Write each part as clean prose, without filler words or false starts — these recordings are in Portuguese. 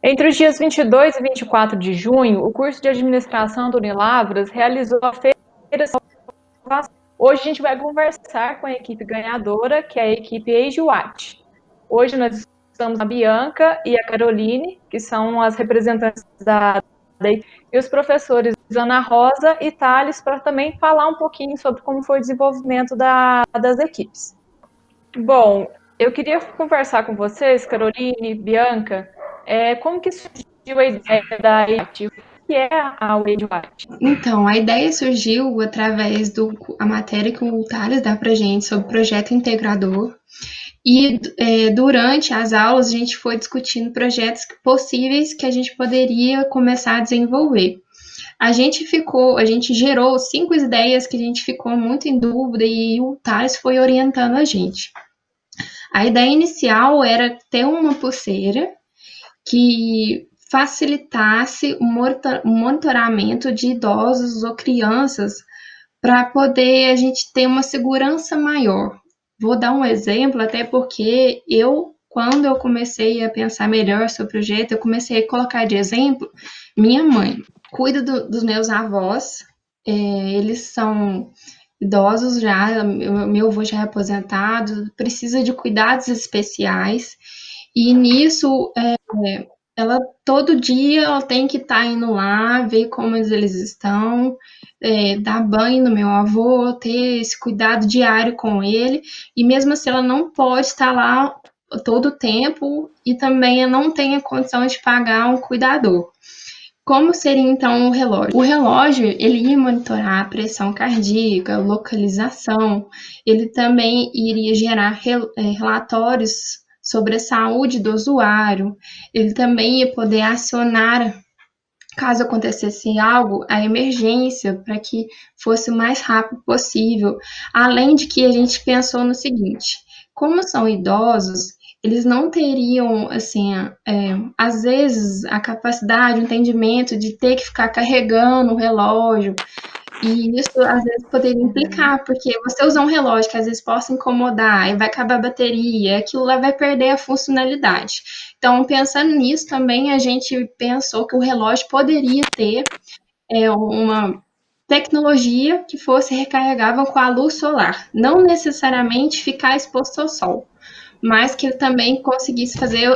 Entre os dias 22 e 24 de junho, o curso de administração do Unilavras realizou a feira de inovação. Hoje a gente vai conversar com a equipe ganhadora, que é a equipe Age Watch. Hoje nós estamos a Bianca e a Caroline, que são as representantes da equipe, e os professores Ana Rosa e Thales, para também falar um pouquinho sobre como foi o desenvolvimento das equipes. Bom, eu queria conversar com vocês, Caroline, Bianca, como que surgiu a ideia da Age? O que é a Age Watch? Então, a ideia surgiu através da matéria que o Thales dá para gente sobre o projeto integrador. E durante as aulas a gente foi discutindo projetos possíveis que a gente poderia começar a desenvolver. A gente gerou 5 ideias que a gente ficou muito em dúvida e o Thales foi orientando a gente. A ideia inicial era ter uma pulseira que facilitasse o monitoramento de idosos ou crianças para poder a gente ter uma segurança maior. Vou dar um exemplo, até porque quando eu comecei a pensar melhor sobre o projeto, eu comecei a colocar de exemplo minha mãe. Cuida dos meus avós, eles são idosos já, meu avô já é aposentado, precisa de cuidados especiais, e nisso ela todo dia ela tem que estar indo lá, ver como eles estão, dar banho no meu avô, ter esse cuidado diário com ele, e mesmo assim ela não pode estar lá todo o tempo e também não tem a condição de pagar um cuidador. Como seria então o relógio? O relógio ele ia monitorar a pressão cardíaca, localização, ele também iria gerar relatórios sobre a saúde do usuário, ele também ia poder acionar, caso acontecesse algo, a emergência para que fosse o mais rápido possível. Além de que a gente pensou no seguinte: como são idosos, eles não teriam, assim, às vezes, a capacidade, o entendimento de ter que ficar carregando o relógio. E isso, às vezes, poderia implicar, porque você usar um relógio que às vezes possa incomodar, e vai acabar a bateria, aquilo lá vai perder a funcionalidade. Então, pensando nisso também, a gente pensou que o relógio poderia ter uma tecnologia que fosse recarregável com a luz solar. Não necessariamente ficar exposto ao sol, mas que ele também conseguisse fazer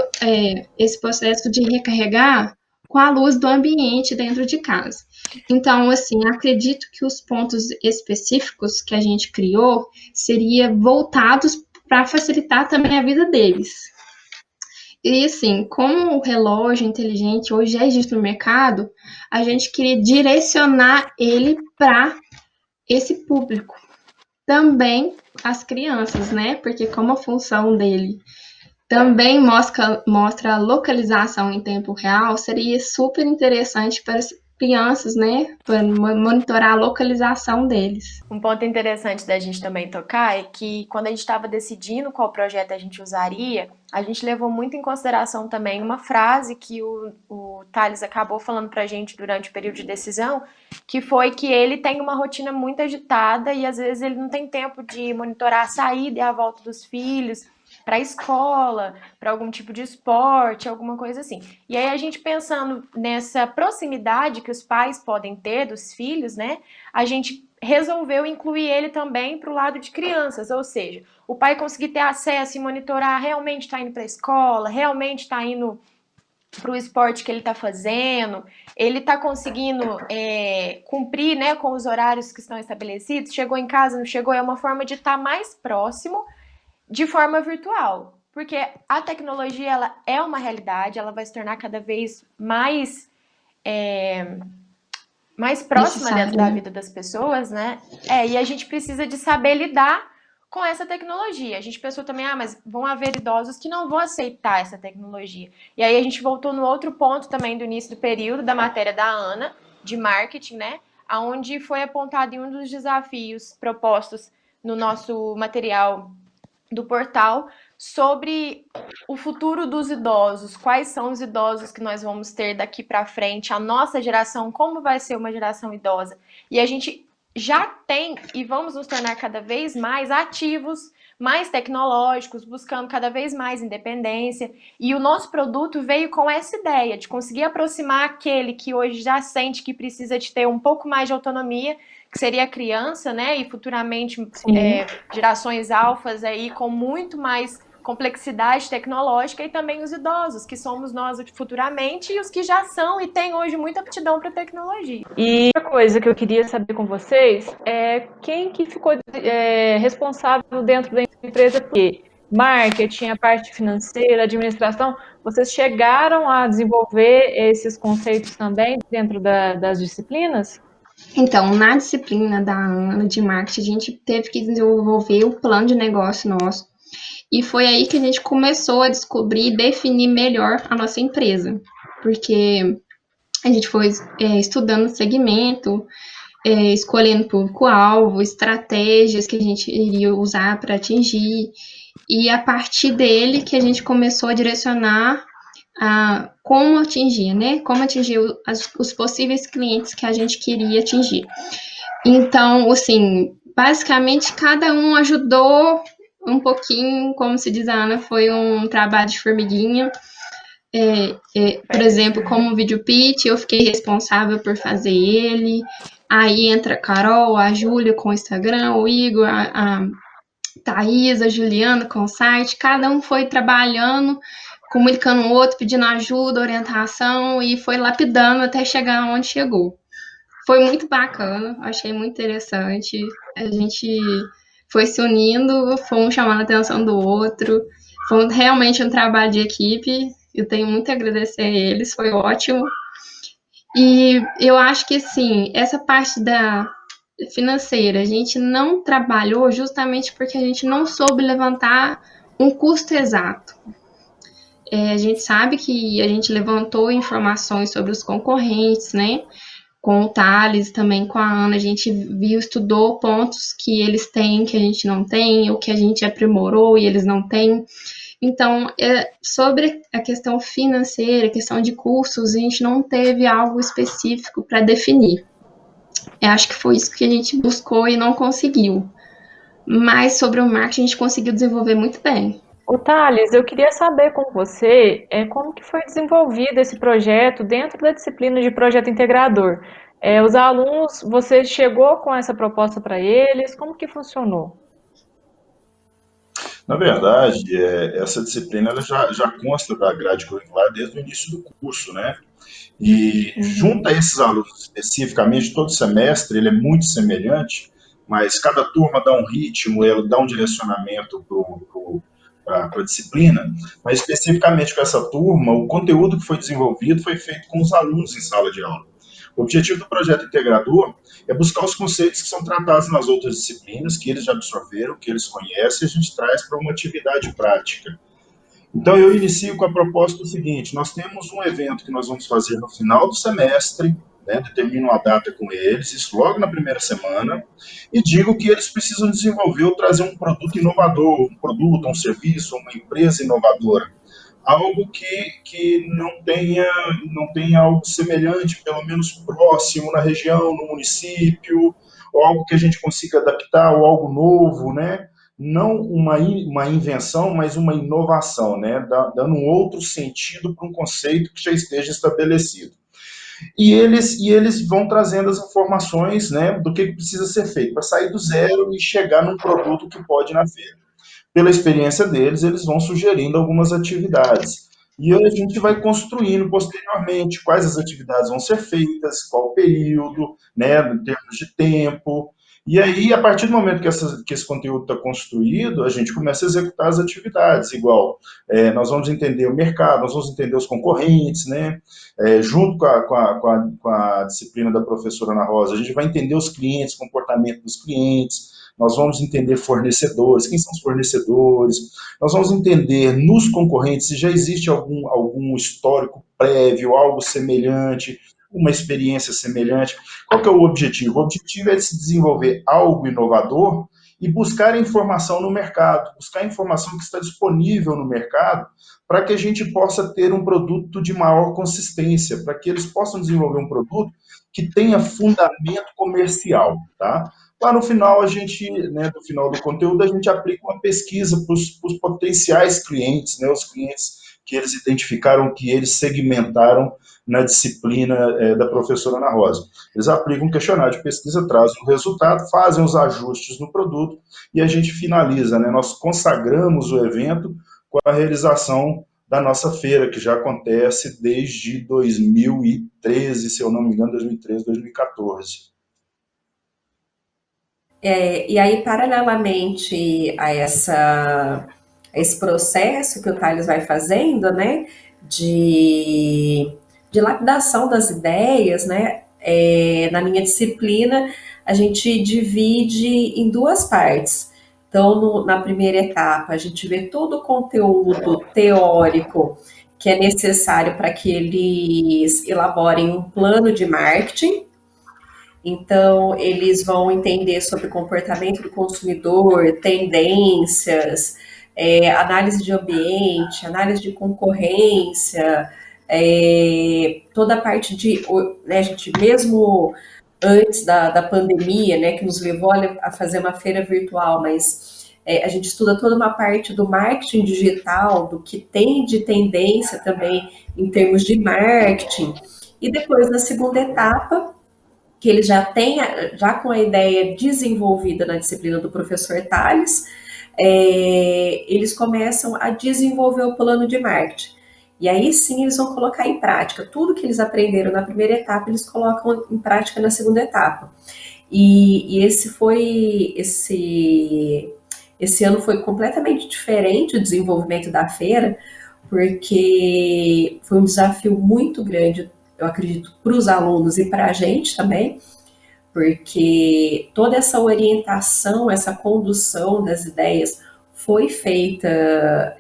esse processo de recarregar com a luz do ambiente dentro de casa. Então, assim, acredito que os pontos específicos que a gente criou seria voltados para facilitar também a vida deles. E assim, como o relógio inteligente hoje já existe no mercado, a gente queria direcionar ele para esse público. Também as crianças, né? Porque como a função dele também mostra a localização em tempo real, seria super interessante para as crianças, né? Para monitorar a localização deles. Um ponto interessante da gente também tocar é que quando a gente estava decidindo qual projeto a gente usaria, a gente levou muito em consideração também uma frase que o Thales acabou falando pra gente durante o período de decisão, que foi que ele tem uma rotina muito agitada e às vezes ele não tem tempo de monitorar a saída e a volta dos filhos para a escola, para algum tipo de esporte, alguma coisa assim. E aí a gente pensando nessa proximidade que os pais podem ter dos filhos, né? A gente resolveu incluir ele também para o lado de crianças, ou seja, o pai conseguir ter acesso e monitorar realmente está indo para a escola, realmente está indo para o esporte que ele está fazendo, ele está conseguindo cumprir, né, com os horários que estão estabelecidos, chegou em casa, não chegou, é uma forma de estar mais próximo de forma virtual, porque a tecnologia ela é uma realidade, ela vai se tornar cada vez mais próxima da vida das pessoas, né? E a gente precisa de saber lidar com essa tecnologia. A gente pensou também, mas vão haver idosos que não vão aceitar essa tecnologia. E aí a gente voltou no outro ponto também do início do período, da matéria da Ana, de marketing, né? Onde foi apontado em um dos desafios propostos no nosso material do portal sobre o futuro dos idosos, quais são os idosos que nós vamos ter daqui para frente, a nossa geração, como vai ser uma geração idosa. E a gente já tem e vamos nos tornar cada vez mais ativos, mais tecnológicos, buscando cada vez mais independência. E o nosso produto veio com essa ideia de conseguir aproximar aquele que hoje já sente que precisa de ter um pouco mais de autonomia, que seria a criança, né? E futuramente gerações alfas aí com muito mais complexidade tecnológica, e também os idosos, que somos nós futuramente, e os que já são e têm hoje muita aptidão para tecnologia. E outra coisa que eu queria saber com vocês é quem que ficou responsável dentro da empresa, porque marketing, a parte financeira, administração, vocês chegaram a desenvolver esses conceitos também dentro das disciplinas? Então, na disciplina da Ana de marketing, a gente teve que desenvolver o plano de negócio nosso. E foi aí que a gente começou a descobrir e definir melhor a nossa empresa. Porque a gente foi estudando o segmento, escolhendo público-alvo, estratégias que a gente iria usar para atingir. E a partir dele que a gente começou a direcionar como atingir, né? Como atingir os possíveis clientes que a gente queria atingir. Então, assim, basicamente cada um ajudou um pouquinho, como se diz a Ana, foi um trabalho de formiguinha. Por exemplo, como o vídeo pitch, eu fiquei responsável por fazer ele. Aí entra a Carol, a Júlia com o Instagram, o Igor, a Thaís, a Juliana com o site. Cada um foi trabalhando, comunicando o outro, pedindo ajuda, orientação, e foi lapidando até chegar onde chegou. Foi muito bacana, achei muito interessante. A gente foi se unindo, foi um chamando a atenção do outro. Foi realmente um trabalho de equipe. Eu tenho muito a agradecer a eles, foi ótimo. E eu acho que, assim, essa parte da financeira, a gente não trabalhou justamente porque a gente não soube levantar um custo exato. A gente sabe que a gente levantou informações sobre os concorrentes, né? Com o Thales, também com a Ana, a gente viu, estudou pontos que eles têm, que a gente não tem, ou que a gente aprimorou e eles não têm. Então, sobre a questão financeira, a questão de custos, a gente não teve algo específico para definir. Eu acho que foi isso que a gente buscou e não conseguiu. Mas sobre o marketing, a gente conseguiu desenvolver muito bem. Ô, Thales, eu queria saber com você como que foi desenvolvido esse projeto dentro da disciplina de projeto integrador. Os alunos, você chegou com essa proposta para eles? Como que funcionou? Na verdade, essa disciplina ela já consta da grade curricular desde o início do curso, né? E junto a esses alunos especificamente, todo semestre ele é muito semelhante, mas cada turma dá um ritmo, ela dá um direcionamento para a disciplina, mas especificamente com essa turma, o conteúdo que foi desenvolvido foi feito com os alunos em sala de aula. O objetivo do projeto integrador é buscar os conceitos que são tratados nas outras disciplinas, que eles já absorveram, que eles conhecem, e a gente traz para uma atividade prática. Então, eu inicio com a proposta do seguinte: nós temos um evento que nós vamos fazer no final do semestre, né, determino uma data com eles, isso logo na primeira semana, e digo que eles precisam desenvolver ou trazer um produto inovador, um produto, um serviço, uma empresa inovadora. Algo que não tenha algo semelhante, pelo menos próximo na região, no município, ou algo que a gente consiga adaptar, ou algo novo, né? Não uma invenção, mas uma inovação, né? Dando um outro sentido para um conceito que já esteja estabelecido. E eles vão trazendo as informações, né, do que precisa ser feito, para sair do zero e chegar num produto que pode ir na feira. Pela experiência deles, eles vão sugerindo algumas atividades. E a gente vai construindo posteriormente quais as atividades vão ser feitas, qual o período, né, em termos de tempo. E aí, a partir do momento que esse conteúdo está construído, a gente começa a executar as atividades, igual nós vamos entender o mercado, nós vamos entender os concorrentes, né? Junto com a disciplina da professora Ana Rosa, a gente vai entender os clientes, comportamento dos clientes, nós vamos entender fornecedores, quem são os fornecedores, nós vamos entender nos concorrentes se já existe algum histórico prévio, algo semelhante, uma experiência semelhante. Qual que é o objetivo? O objetivo é se desenvolver algo inovador e buscar informação no mercado, buscar informação que está disponível no mercado, para que a gente possa ter um produto de maior consistência, para que eles possam desenvolver um produto que tenha fundamento comercial, tá? Lá no final, a gente, né, no final do conteúdo, a gente aplica uma pesquisa para os potenciais clientes, né, os clientes que eles identificaram, que eles segmentaram na disciplina da professora Ana Rosa. Eles aplicam um questionário de pesquisa, trazem o resultado, fazem os ajustes no produto e a gente finaliza, né? Nós consagramos o evento com a realização da nossa feira, que já acontece desde 2013, se eu não me engano, 2013, 2014. E aí, paralelamente a esse processo que o Thales vai fazendo, né, de lapidação das ideias, né, na minha disciplina, a gente divide em duas partes. Então, na primeira etapa, a gente vê todo o conteúdo teórico que é necessário para que eles elaborem um plano de marketing. Então, eles vão entender sobre o comportamento do consumidor, tendências, análise de ambiente, análise de concorrência, toda a parte de, né, gente, mesmo antes da pandemia, né, que nos levou a fazer uma feira virtual, mas a gente estuda toda uma parte do marketing digital, do que tem de tendência também em termos de marketing. E depois, na segunda etapa, que ele já tem, já com a ideia desenvolvida na disciplina do professor Thales, eles começam a desenvolver o plano de marketing. E aí sim eles vão colocar em prática. Tudo que eles aprenderam na primeira etapa, eles colocam em prática na segunda etapa. E esse ano foi completamente diferente o desenvolvimento da feira, porque foi um desafio muito grande, eu acredito, para os alunos e para a gente também, porque toda essa orientação, essa condução das ideias foi feita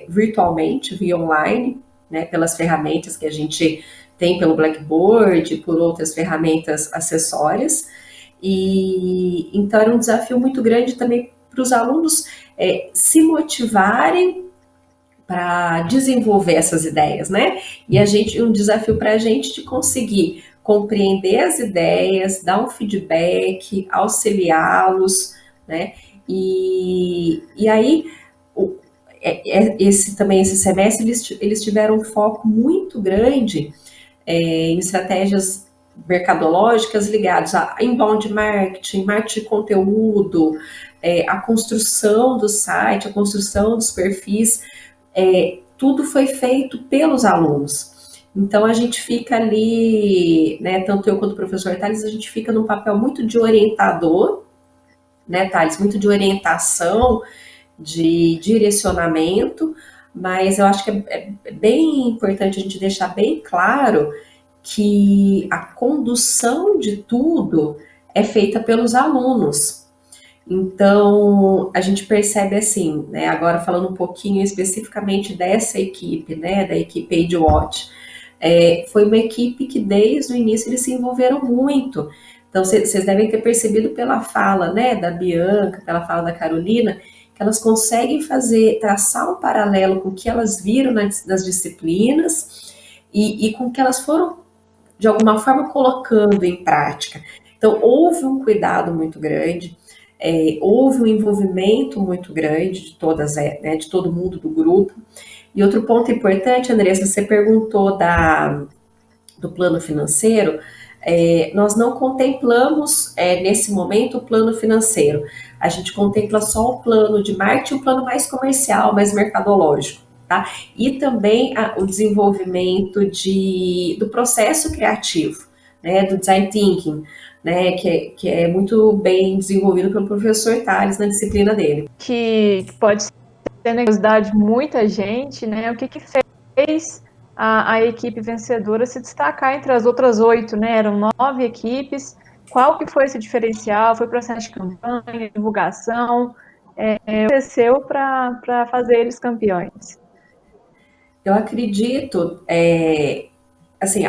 virtualmente, via online, né, pelas ferramentas que a gente tem pelo Blackboard, por outras ferramentas acessórias. E então era um desafio muito grande também para os alunos se motivarem para desenvolver essas ideias, né? E um desafio para a gente de conseguir compreender as ideias, dar um feedback, auxiliá-los, né? E aí esse semestre eles tiveram um foco muito grande em estratégias mercadológicas ligadas a inbound marketing, marketing de conteúdo, a construção do site, a construção dos perfis. Tudo foi feito pelos alunos. Então, a gente fica ali, né, tanto eu quanto o professor Thales, a gente fica num papel muito de orientador, né, Thales, muito de orientação, de direcionamento, mas eu acho que é bem importante a gente deixar bem claro que a condução de tudo é feita pelos alunos. Então, a gente percebe assim, né, agora falando um pouquinho especificamente dessa equipe, né, da equipe AgeWatch, foi uma equipe que desde o início eles se envolveram muito. Então, vocês devem ter percebido pela fala, né, da Bianca, pela fala da Carolina, que elas conseguem traçar um paralelo com o que elas viram nas disciplinas e com o que elas foram, de alguma forma, colocando em prática. Então, houve um cuidado muito grande, houve um envolvimento muito grande de todas, né, de todo mundo do grupo. E outro ponto importante, Andressa, você perguntou do plano financeiro. Nós não contemplamos nesse momento o plano financeiro. A gente contempla só o plano de marketing, o plano mais comercial, mais mercadológico, tá? E também o desenvolvimento do processo criativo, né, do design thinking, né, que é muito bem desenvolvido pelo professor Thales na disciplina dele. Que pode ser curiosidade de muita gente, né? O que fez a equipe vencedora se destacar entre as outras 8, né? Eram 9 equipes. Qual que foi esse diferencial? Foi processo de campanha, divulgação? Aconteceu para fazer eles campeões? Eu acredito, assim,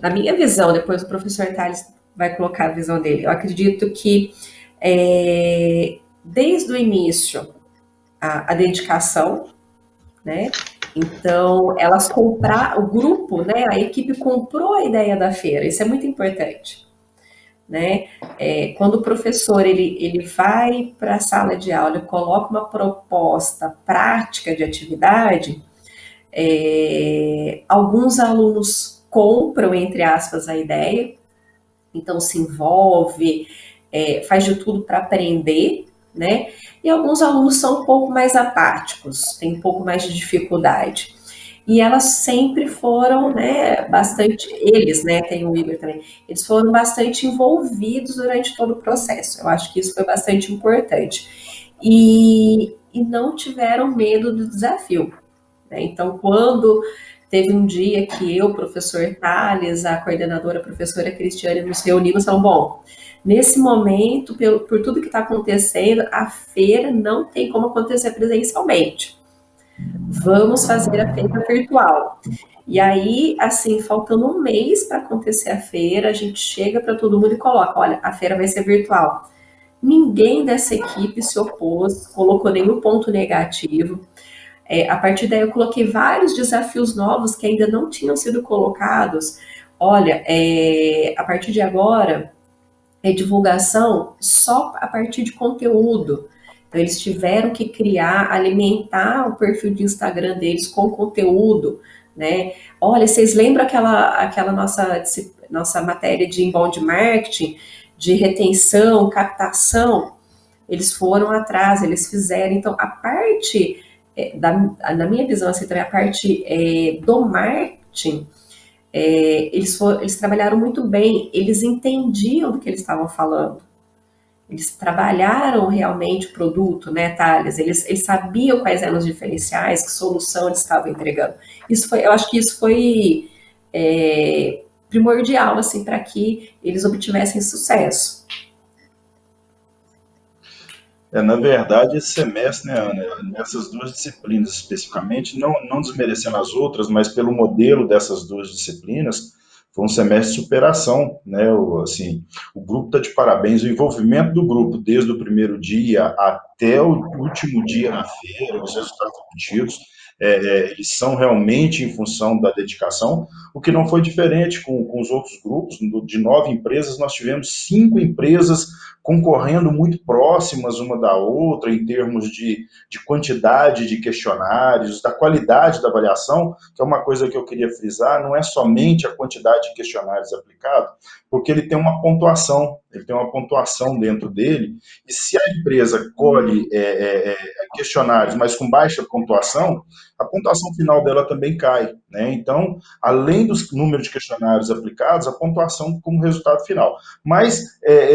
na minha visão, depois o professor Thales vai colocar a visão dele, eu acredito que desde o início a dedicação, né? Então, elas compraram, o grupo, né? A equipe comprou a ideia da feira, isso é muito importante, né? Quando o professor ele vai para a sala de aula e coloca uma proposta prática de atividade, alguns alunos compram, entre aspas, a ideia, então se envolve, faz de tudo para aprender, né? E alguns alunos são um pouco mais apáticos, têm um pouco mais de dificuldade. E elas sempre foram, né, bastante, eles, né, tem o Igor também, eles foram bastante envolvidos durante todo o processo. Eu acho que isso foi bastante importante. E não tiveram medo do desafio, né? Então, quando teve um dia que eu, o professor Thales, a coordenadora, a professora Cristiane, nos reunimos e falamos, bom, nesse momento, por tudo que está acontecendo, a feira não tem como acontecer presencialmente. Vamos fazer a feira virtual. E aí, assim, faltando um mês para acontecer a feira, a gente chega para todo mundo e coloca, olha, a feira vai ser virtual. Ninguém dessa equipe se opôs, colocou nenhum ponto negativo. A partir daí eu coloquei vários desafios novos que ainda não tinham sido colocados. Olha, a partir de agora, divulgação só a partir de conteúdo. Então, eles tiveram que criar, alimentar o perfil de Instagram deles com conteúdo, né? Olha, vocês lembram aquela nossa matéria de inbound marketing, de retenção, captação? Eles foram atrás, eles fizeram. Então, a parte, na minha visão, assim, também a parte do marketing, eles trabalharam muito bem, eles entendiam do que eles estavam falando. Eles trabalharam realmente o produto, né, Thales? Eles sabiam quais eram os diferenciais, que solução eles estavam entregando. Eu acho que isso foi primordial, assim, para que eles obtivessem sucesso. Na verdade, esse semestre, né, Ana, nessas duas disciplinas especificamente, não desmerecendo as outras, mas pelo modelo dessas duas disciplinas, foi um semestre de superação, né? Assim, o grupo está de parabéns, o envolvimento do grupo desde o primeiro dia até o último dia na feira, os resultados obtidos, eles são realmente em função da dedicação, o que não foi diferente com os outros grupos. De 9 empresas, nós tivemos 5 empresas concorrendo muito próximas uma da outra em termos de quantidade de questionários, da qualidade da avaliação, que é uma coisa que eu queria frisar, não é somente a quantidade de questionários aplicados, porque ele tem uma pontuação dentro dele, e se a empresa colhe questionários, mas com baixa pontuação, a pontuação final dela também cai, né? Então, além dos números de questionários aplicados, a pontuação como resultado final. Mas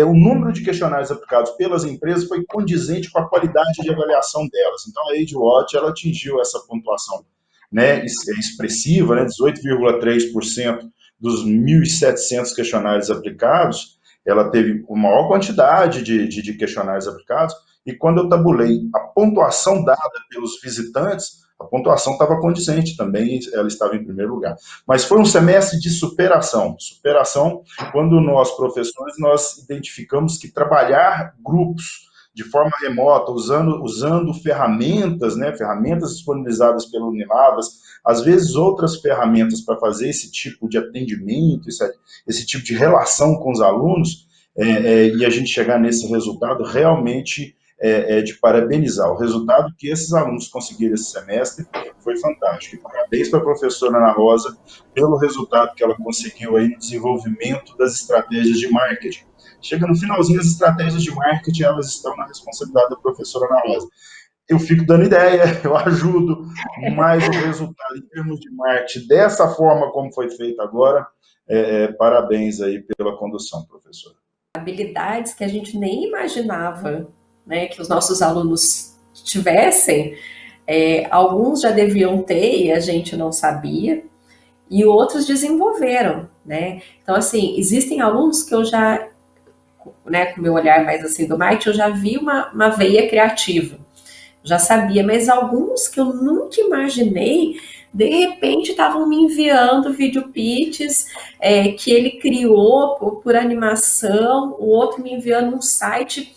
o número de questionários aplicados pelas empresas foi condizente com a qualidade de avaliação delas. Então, a AgeWatch, ela atingiu essa pontuação, né, expressiva, né, 18,3% dos 1.700 questionários aplicados, ela teve a maior quantidade de questionários aplicados, e quando eu tabulei a pontuação dada pelos visitantes, a pontuação estava condizente também, ela estava em primeiro lugar. Mas foi um semestre de superação. Superação quando nós, professores, nós identificamos que trabalhar grupos de forma remota, usando ferramentas, né, ferramentas disponibilizadas pelo Unilavras, às vezes outras ferramentas para fazer esse tipo de atendimento, esse tipo de relação com os alunos, e a gente chegar nesse resultado realmente de parabenizar. O resultado que esses alunos conseguiram esse semestre foi fantástico. E parabéns para a professora Ana Rosa pelo resultado que ela conseguiu aí no desenvolvimento das estratégias de marketing. Chega no finalzinho, as estratégias de marketing, elas estão na responsabilidade da professora Ana Rosa. Eu fico dando ideia, eu ajudo, mas o resultado em termos de marketing, dessa forma como foi feito agora, parabéns aí pela condução, professora. Habilidades que a gente nem imaginava, né, que os nossos alunos tivessem, alguns já deviam ter e a gente não sabia, e outros desenvolveram, né? Então, assim, existem alunos que eu já, né, com o meu olhar mais assim do marketing, eu já vi uma veia criativa, já sabia, mas alguns que eu nunca imaginei, de repente estavam me enviando video pitches que ele criou por animação, o outro me enviando um site,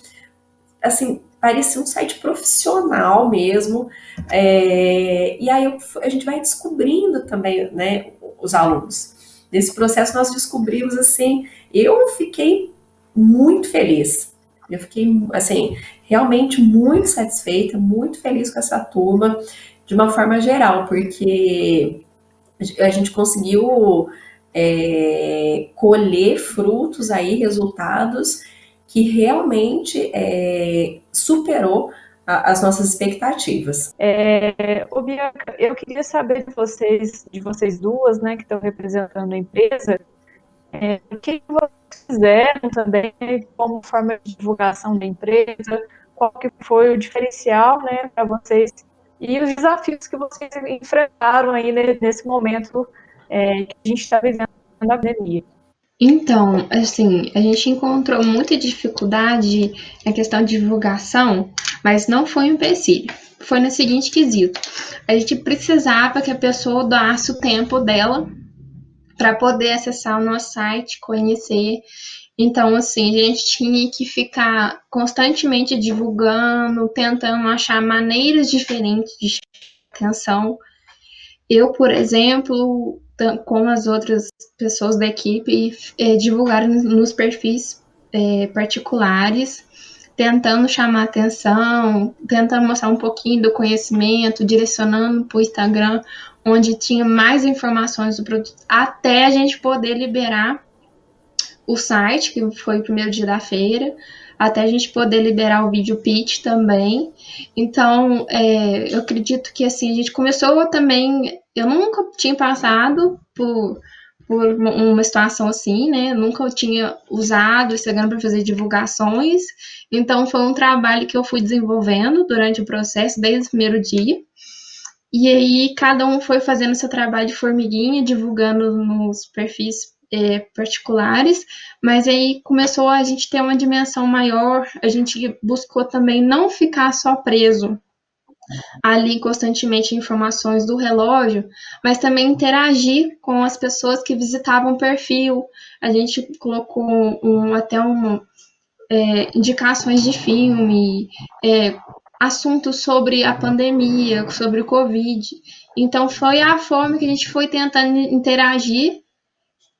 assim, parecia um site profissional mesmo, e aí a gente vai descobrindo também, né, os alunos. Nesse processo nós descobrimos, assim, eu fiquei muito feliz. Eu fiquei, assim, realmente muito satisfeita, muito feliz com essa turma, de uma forma geral, porque a gente conseguiu colher frutos aí, resultados que realmente superou as nossas expectativas. Ô, Bianca, eu queria saber de vocês duas, né, que estão representando a empresa, o que vocês fizeram também como forma de divulgação da empresa, qual que foi o diferencial, né, para vocês e os desafios que vocês enfrentaram aí nesse momento que a gente está vivendo na pandemia. Então, assim, a gente encontrou muita dificuldade na questão de divulgação, mas não foi um empecilho. Foi no seguinte quesito: a gente precisava que a pessoa doasse o tempo dela para poder acessar o nosso site, conhecer. Então, assim, a gente tinha que ficar constantemente divulgando, tentando achar maneiras diferentes de chamar atenção. Eu, por exemplo, como as outras pessoas da equipe, divulgaram nos perfis particulares, tentando chamar atenção, tentando mostrar um pouquinho do conhecimento, direcionando para o Instagram, onde tinha mais informações do produto, até a gente poder liberar o site, que foi o primeiro dia da feira, até a gente poder liberar o vídeo pitch também. Então, eu acredito que assim, a gente começou também, eu nunca tinha passado por uma situação assim, né? Nunca tinha usado o Instagram para fazer divulgações. Então, foi um trabalho que eu fui desenvolvendo durante o processo, desde o primeiro dia. E aí, cada um foi fazendo seu trabalho de formiguinha, divulgando nos perfis particulares, mas aí começou a gente ter uma dimensão maior, a gente buscou também não ficar só preso ali constantemente informações do relógio, mas também interagir com as pessoas que visitavam o perfil. A gente colocou indicações de filme, assuntos sobre a pandemia, sobre o Covid. Então, foi a forma que a gente foi tentando interagir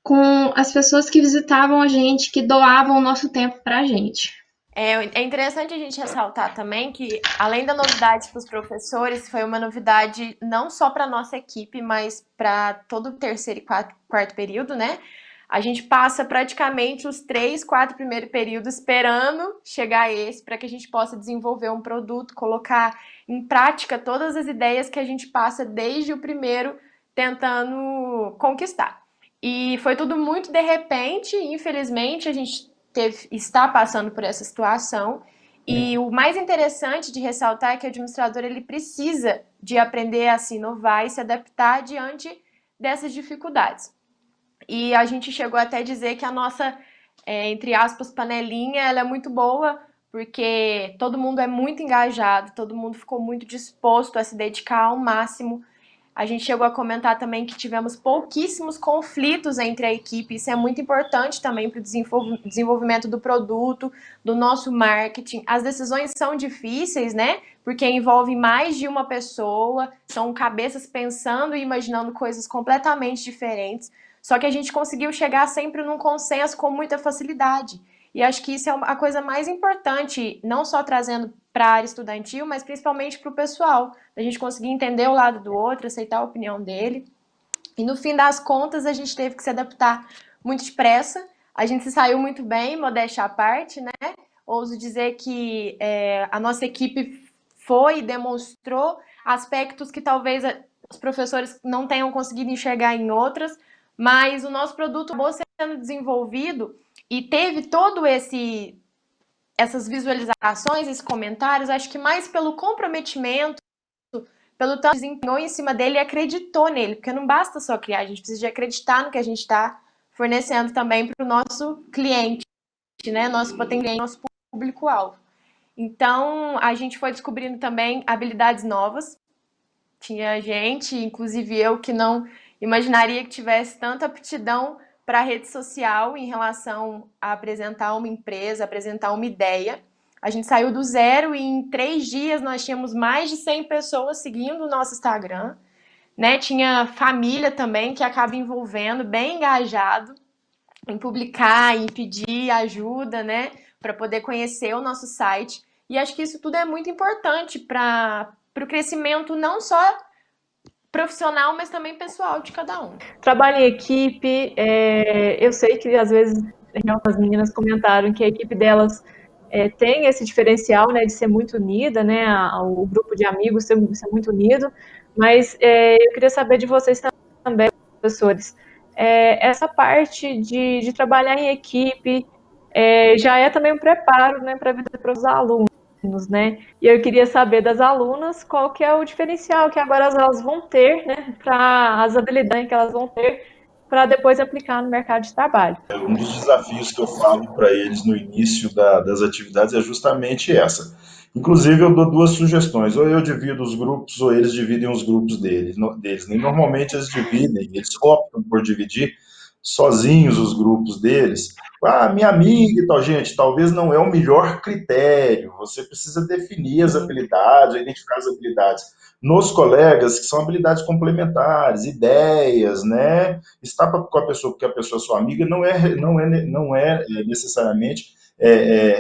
com as pessoas que visitavam a gente, que doavam o nosso tempo para a gente. É interessante a gente ressaltar também que, além da novidade para os professores, foi uma novidade não só para a nossa equipe, mas para todo o terceiro e quarto período, né? A gente passa praticamente os 3, 4 primeiros períodos esperando chegar esse para que a gente possa desenvolver um produto, colocar em prática todas as ideias que a gente passa desde o primeiro tentando conquistar. E foi tudo muito de repente, e infelizmente a gente está passando por essa situação. E o mais interessante de ressaltar é que o administrador ele precisa de aprender a se inovar e se adaptar diante dessas dificuldades. E a gente chegou até a dizer que a nossa, entre aspas, panelinha, ela é muito boa, porque todo mundo é muito engajado, todo mundo ficou muito disposto a se dedicar ao máximo. A gente chegou a comentar também que tivemos pouquíssimos conflitos entre a equipe. Isso é muito importante também para o desenvolvimento do produto, do nosso marketing. As decisões são difíceis, né? Porque envolve mais de uma pessoa, são cabeças pensando e imaginando coisas completamente diferentes. Só que a gente conseguiu chegar sempre num consenso com muita facilidade. E acho que isso é a coisa mais importante, não só trazendo para a área estudantil, mas principalmente para o pessoal. A gente conseguir entender o lado do outro, aceitar a opinião dele. E no fim das contas, a gente teve que se adaptar muito depressa. A gente se saiu muito bem, modéstia à parte, né? Ouso dizer que a nossa equipe foi e demonstrou aspectos que talvez os professores não tenham conseguido enxergar em outras, mas o nosso produto acabou sendo desenvolvido e teve todo essas visualizações, esses comentários, acho que mais pelo comprometimento, pelo tanto que desempenhou em cima dele e acreditou nele, porque não basta só criar, a gente precisa de acreditar no que a gente está fornecendo também para o nosso cliente, né? Nosso potencial, nosso público-alvo. Então, a gente foi descobrindo também habilidades novas. Tinha gente, inclusive eu, que não imaginaria que tivesse tanta aptidão para a rede social em relação a apresentar uma empresa, apresentar uma ideia. A gente saiu do zero e em 3 dias nós tínhamos mais de 100 pessoas seguindo o nosso Instagram, né? Tinha família também que acaba envolvendo, bem engajado. em publicar, em pedir ajuda, né, para poder conhecer o nosso site. E acho que isso tudo é muito importante para o crescimento não só profissional, mas também pessoal de cada um. Trabalho em equipe, eu sei que às vezes as meninas comentaram que a equipe delas tem esse diferencial, né, de ser muito unida, né, o grupo de amigos ser muito unido, mas eu queria saber de vocês também, professores, essa parte de trabalhar em equipe já é também um preparo, né, para a vida para os alunos, né? E eu queria saber das alunas qual que é o diferencial que agora elas vão ter, né, para as habilidades que elas vão ter para depois aplicar no mercado de trabalho. Um dos desafios que eu falo para eles no início das atividades é justamente essa. Inclusive, eu dou duas sugestões: ou eu divido os grupos, ou eles dividem os grupos deles. E normalmente eles dividem, eles optam por dividir sozinhos os grupos deles. Ah, minha amiga e tal, gente, talvez não é o melhor critério. Você precisa definir as habilidades, identificar as habilidades nos colegas, que são habilidades complementares, ideias, né? Estar com a pessoa porque a pessoa é sua amiga não é necessariamente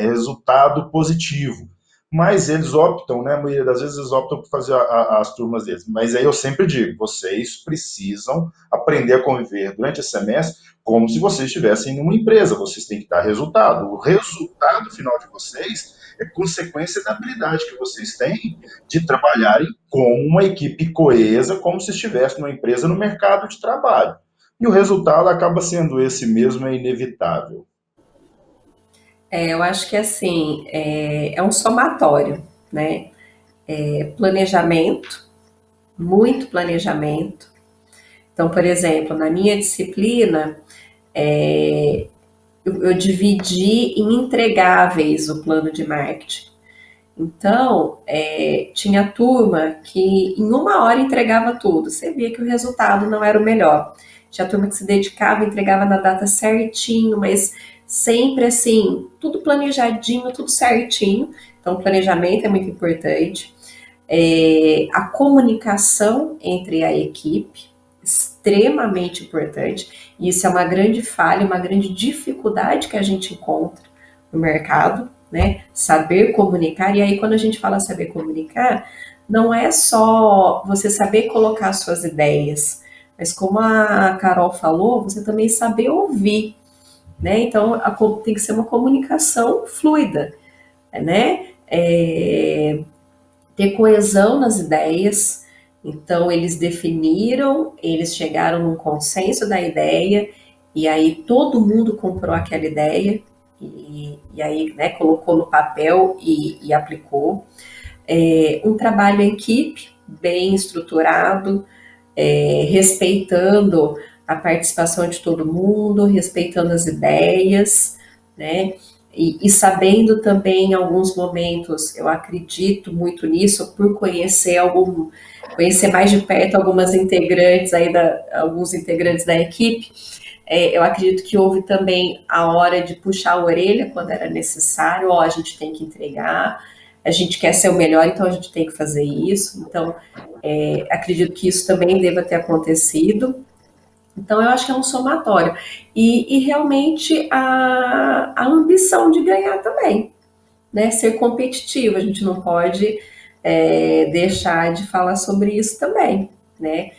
resultado positivo. Mas eles optam, né? A maioria das vezes eles optam por fazer as turmas deles. Mas aí eu sempre digo, vocês precisam aprender a conviver durante esse semestre como se vocês estivessem em uma empresa. Vocês têm que dar resultado. O resultado final de vocês é consequência da habilidade que vocês têm de trabalharem com uma equipe coesa, como se estivesse numa empresa no mercado de trabalho. E o resultado acaba sendo esse mesmo, é inevitável. Eu acho que assim, é um somatório, né? Planejamento, muito planejamento. Então, por exemplo, na minha disciplina, eu dividi em entregáveis o plano de marketing. Então, tinha turma que em 1 hora entregava tudo. Você via que o resultado não era o melhor. Tinha turma que se dedicava, entregava na data certinho, mas sempre assim, tudo planejadinho, tudo certinho. Então, o planejamento é muito importante. A comunicação entre a equipe, extremamente importante. E isso é uma grande falha, uma grande dificuldade que a gente encontra no mercado, né? Saber comunicar. E aí, quando a gente fala saber comunicar, não é só você saber colocar suas ideias, mas como a Carol falou, você também saber ouvir, né? Então, tem que ser uma comunicação fluida, né? Ter coesão nas ideias. Então, eles definiram, eles chegaram num consenso da ideia, e aí todo mundo comprou aquela ideia, e aí, né, colocou no papel e aplicou. Um trabalho em equipe, bem estruturado, respeitando a participação de todo mundo, respeitando as ideias, né? E sabendo também, em alguns momentos, eu acredito muito nisso, por conhecer mais de perto alguns integrantes da equipe, eu acredito que houve também a hora de puxar a orelha quando era necessário. A gente tem que entregar, a gente quer ser o melhor, então a gente tem que fazer isso. Então, acredito que isso também deva ter acontecido. Então, eu acho que é um somatório. E realmente a ambição de ganhar também, né? Ser competitivo, a gente não pode deixar de falar sobre isso também, né?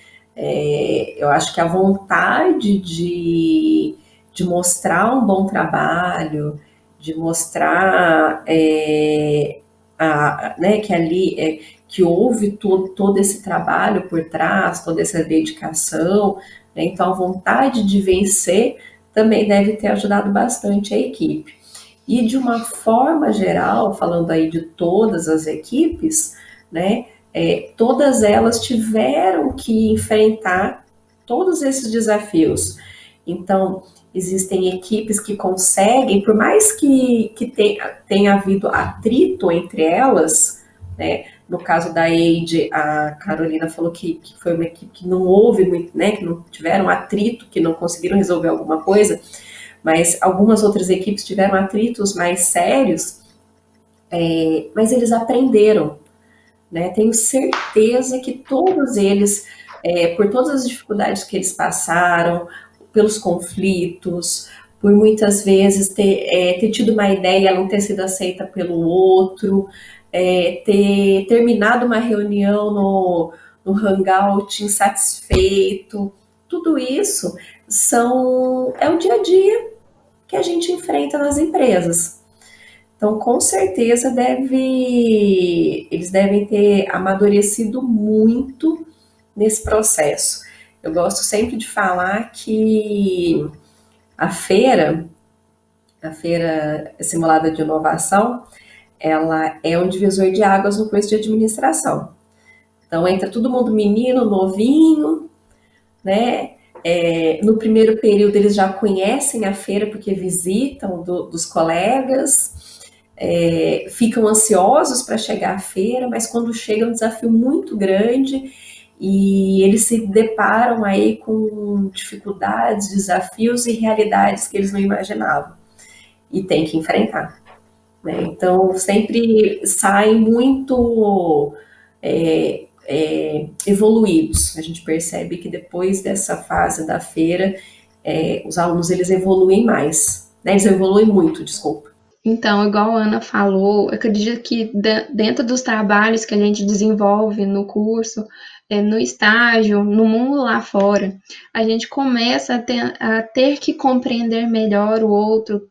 Eu acho que a vontade de mostrar um bom trabalho, de mostrar né, que ali que houve todo esse trabalho por trás, toda essa dedicação, né? Então a vontade de vencer também deve ter ajudado bastante a equipe. E de uma forma geral, falando aí de todas as equipes, né, todas elas tiveram que enfrentar todos esses desafios. Então, existem equipes que conseguem, por mais que tenha havido atrito entre elas, né? No caso da EIDE, a Carolina falou que foi uma equipe que não houve muito, né? Que não tiveram atrito, que não conseguiram resolver alguma coisa, mas algumas outras equipes tiveram atritos mais sérios, mas eles aprenderam, né? Tenho certeza que todos eles, por todas as dificuldades que eles passaram, pelos conflitos, por muitas vezes ter tido uma ideia e ela não ter sido aceita pelo outro, ter terminado uma reunião no Hangout insatisfeito. Tudo isso é o dia a dia que a gente enfrenta nas empresas. Então, com certeza, eles devem ter amadurecido muito nesse processo. Eu gosto sempre de falar que a feira simulada de inovação, ela é um divisor de águas no curso de administração. Então, entra todo mundo menino, novinho, né? No primeiro período, eles já conhecem a feira porque visitam dos colegas, ficam ansiosos para chegar à feira, mas quando chega é um desafio muito grande e eles se deparam aí com dificuldades, desafios e realidades que eles não imaginavam e tem que enfrentar, né? Então, sempre saem muito evoluídos. A gente percebe que depois dessa fase da feira, os alunos eles evoluem mais, né? Eles evoluem muito, desculpa. Então, igual a Ana falou, eu acredito que dentro dos trabalhos que a gente desenvolve no curso, no estágio, no mundo lá fora, a gente começa a ter que compreender melhor o outro,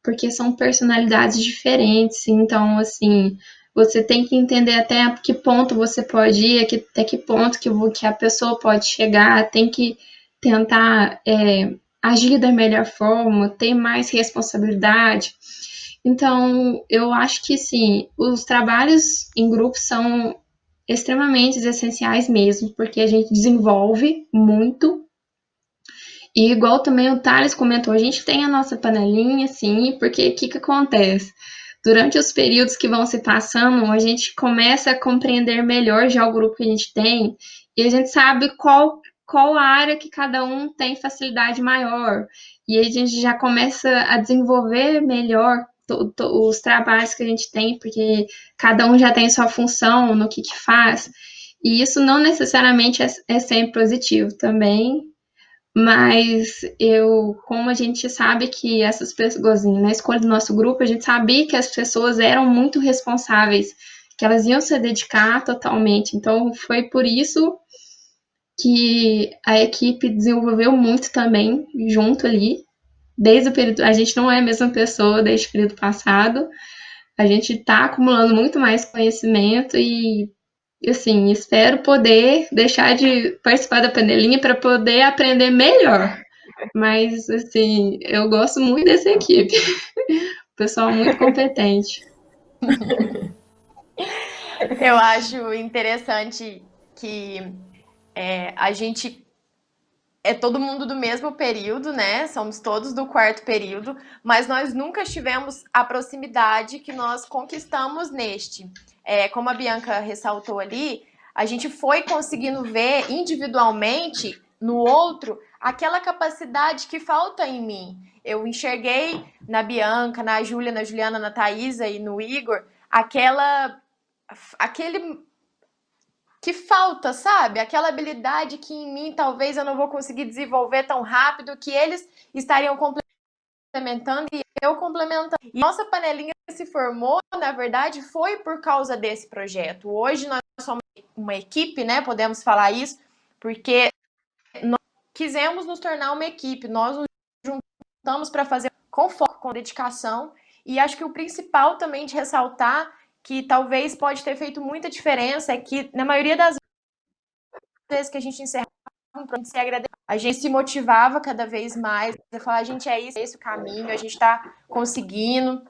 porque são personalidades diferentes, então, assim, você tem que entender até que ponto você pode ir, até que ponto que a pessoa pode chegar, tem que tentar agir da melhor forma, ter mais responsabilidade. Então, eu acho que, sim, os trabalhos em grupo são extremamente essenciais mesmo, porque a gente desenvolve muito. E igual também o Thales comentou, a gente tem a nossa panelinha, sim, porque o que acontece? Durante os períodos que vão se passando, a gente começa a compreender melhor já o grupo que a gente tem, e a gente sabe qual a área que cada um tem facilidade maior. E aí a gente já começa a desenvolver melhor os trabalhos que a gente tem, porque cada um já tem sua função no que faz. E isso não necessariamente é sempre positivo também, mas como a gente sabe que essas pessoas, na escolha do nosso grupo, a gente sabia que as pessoas eram muito responsáveis, que elas iam se dedicar totalmente. Então, foi por isso que a equipe desenvolveu muito também, junto ali, desde o período. A gente não é a mesma pessoa desde o período passado, a gente está acumulando muito mais conhecimento e assim, espero poder deixar de participar da panelinha para poder aprender melhor. Mas, assim, eu gosto muito dessa equipe. Pessoal muito competente. Eu acho interessante que a gente é todo mundo do mesmo período, né? Somos todos do quarto período, mas nós nunca tivemos a proximidade que nós conquistamos neste. Como a Bianca ressaltou ali, a gente foi conseguindo ver individualmente no outro aquela capacidade que falta em mim. Eu enxerguei na Bianca, na Júlia, na Juliana, na Thaisa e no Igor aquele que falta, sabe? Aquela habilidade que em mim talvez eu não vou conseguir desenvolver tão rápido, que eles estariam complementando e eu complementando. E nossa panelinha se formou, na verdade, foi por causa desse projeto. Hoje nós somos uma equipe, né? Podemos falar isso, porque nós quisemos nos tornar uma equipe, nós nos juntamos para fazer com foco, com dedicação, e acho que o principal também de ressaltar que talvez pode ter feito muita diferença é que, na maioria das vezes que a gente encerrava um projeto, a gente se motivava cada vez mais, a falar, gente, é esse o caminho, a gente está conseguindo,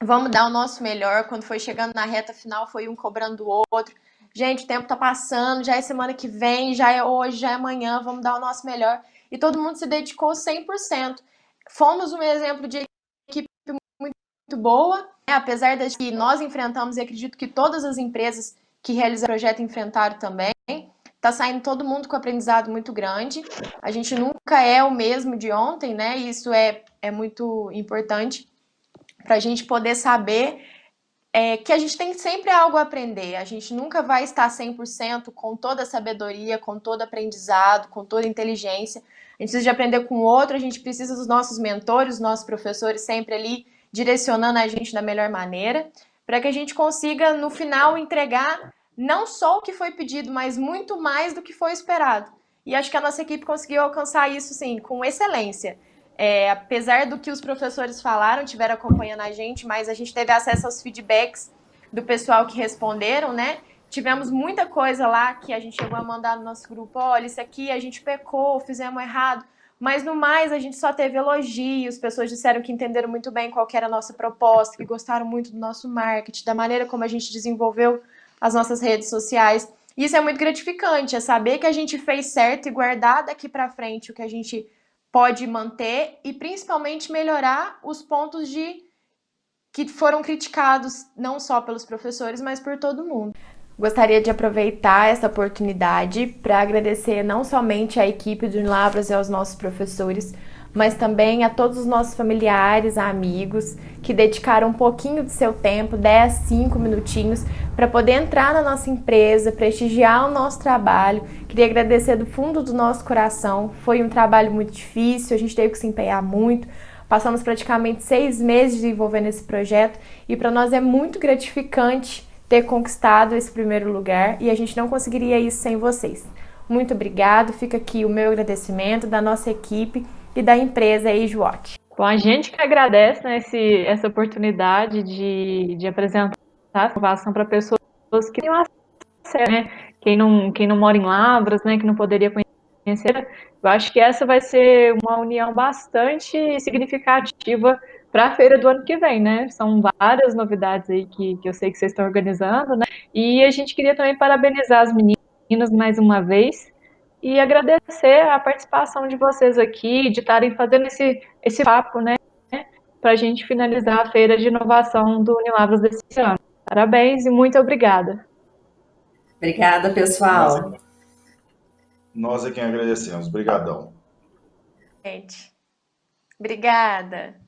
vamos dar o nosso melhor. Quando foi chegando na reta final, foi um cobrando o outro. Gente, o tempo tá passando, já é semana que vem, já é hoje, já é amanhã, vamos dar o nosso melhor. E todo mundo se dedicou 100%. Fomos um exemplo de equipe muito boa, né? Apesar das que nós enfrentamos, e acredito que todas as empresas que realizaram o projeto enfrentaram também, tá saindo todo mundo com aprendizado muito grande. A gente nunca é o mesmo de ontem, né? E isso é muito importante para a gente poder saber que a gente tem sempre algo a aprender. A gente nunca vai estar 100% com toda a sabedoria, com todo aprendizado, com toda a inteligência. A gente precisa de aprender com o outro, a gente precisa dos nossos mentores, dos nossos professores sempre ali direcionando a gente da melhor maneira, para que a gente consiga, no final, entregar não só o que foi pedido, mas muito mais do que foi esperado. E acho que a nossa equipe conseguiu alcançar isso, sim, com excelência. Apesar do que os professores falaram, tiveram acompanhando a gente, mas a gente teve acesso aos feedbacks do pessoal que responderam, né? Tivemos muita coisa lá que a gente chegou a mandar no nosso grupo, olha, isso aqui a gente pecou, fizemos errado, mas no mais a gente só teve elogios, pessoas disseram que entenderam muito bem qual que era a nossa proposta, que gostaram muito do nosso marketing, da maneira como a gente desenvolveu as nossas redes sociais. Isso é muito gratificante, é saber que a gente fez certo e guardar daqui para frente o que a gente pode manter e principalmente melhorar os pontos que foram criticados não só pelos professores, mas por todo mundo. Gostaria de aproveitar essa oportunidade para agradecer não somente à equipe do Unilabras e aos nossos professores, mas também a todos os nossos familiares, amigos, que dedicaram um pouquinho do seu tempo, 10, 5 minutinhos, para poder entrar na nossa empresa, prestigiar o nosso trabalho. Queria agradecer do fundo do nosso coração. Foi um trabalho muito difícil, a gente teve que se empenhar muito. Passamos praticamente 6 meses desenvolvendo esse projeto e para nós é muito gratificante ter conquistado esse primeiro lugar e a gente não conseguiria isso sem vocês. Muito obrigado, fica aqui o meu agradecimento da nossa equipe e da empresa AgeWatch. Bom, a gente que agradece, né, essa oportunidade de apresentar essa inovação para pessoas que têm acesso, né? Quem não mora em Lavras, né, que não poderia conhecer. Eu acho que essa vai ser uma união bastante significativa para a feira do ano que vem, né? São várias novidades aí que eu sei que vocês estão organizando, né? E a gente queria também parabenizar as meninas mais uma vez e agradecer a participação de vocês aqui, de estarem fazendo esse papo, né? Para a gente finalizar a feira de inovação do Unilavras desse ano. Parabéns e muito obrigada. Obrigada, pessoal. Nós é quem agradecemos. Obrigadão. Gente, obrigada.